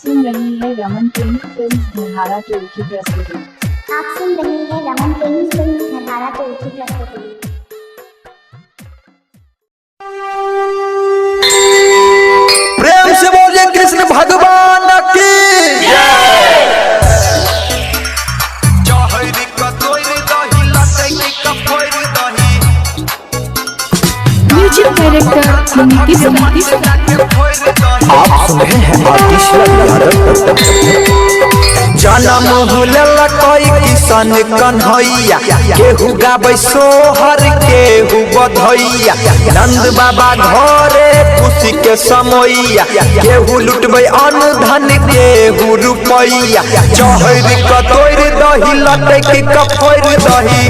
सुन रही है रमन फिल्म धरहारा टू की प्रस्तुति। आप सुन रहे हैं रमन फिल्म धरहारा टू की प्रस्तुति। प्रेम से बोलिए कृष्ण भगवान की म्यूजिक डायरेक्टर नीतीश। आप सुन रहे हैं आतिश जन्म होलेला कोई किसान कन्हैया केहू गाबै सोहर केहू बधैया नंद बाबा घरे खुशी के समैया केहू लुटबै अन्न धन केहू रुपैया चहर कतोर दही लटक कफोर दही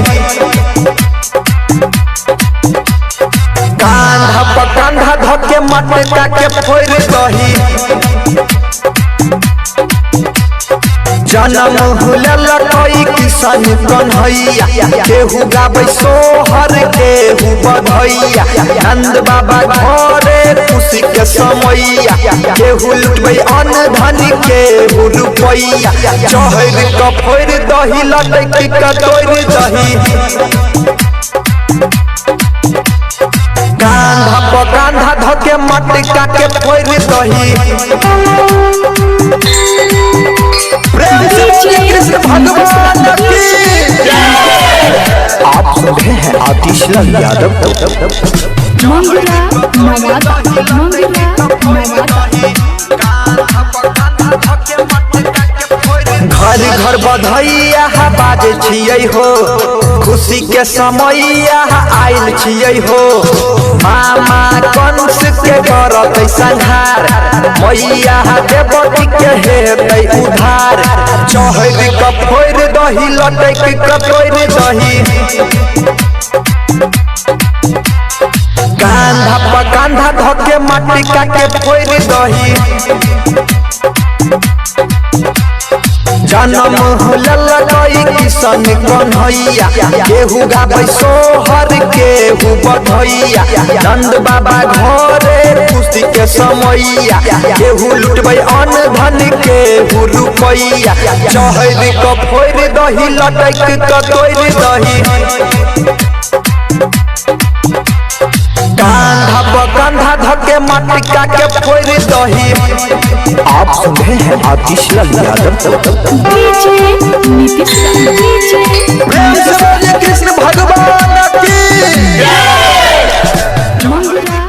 कांधा पर कांधा धके मटका के फोड़ दही जन्म होलेला कोई किसान कन्हैया केहू गाबै सोहर केहू बधैया नंद बाबा घरे खुशी के समैया केहू लुटबै अन्न धन केहू रुपैया चहर कफोर दही लटक कतोर दही कांधा पर कांधा धके मटका के फोड़ दही प्रेम से बोलिए कृष्ण भगवान की। आप सुन रहे हैं आतिश यादव। मंगला नवादा, मंगला नवादा। घर घर बधैया बाजे छियै हो खुशी के समैया आयल छियै हो मामा कंस के करत संहार मैया देवती के हेतै उधार चहर कफोर दही लटक कतोर दही कांधा पर कांधा धके मटका के फोड़ दही जन्म होलेला कोई किसान कन्हैया केहू गाबै सोहर केहू बधैया नंद बाबा घरे खुशी के समैया केहू लुटबै अन्न धन केहू रुपैया चहर कफोर दही लटक कतोर दही कांधा पर कांधा धके मटका के फोड़ दही। आप सुन रहे हैं आतिश यादव। डीजे नीतीश, डीजे प्रेम से बोलिए कृष्ण भगवान की। मंगला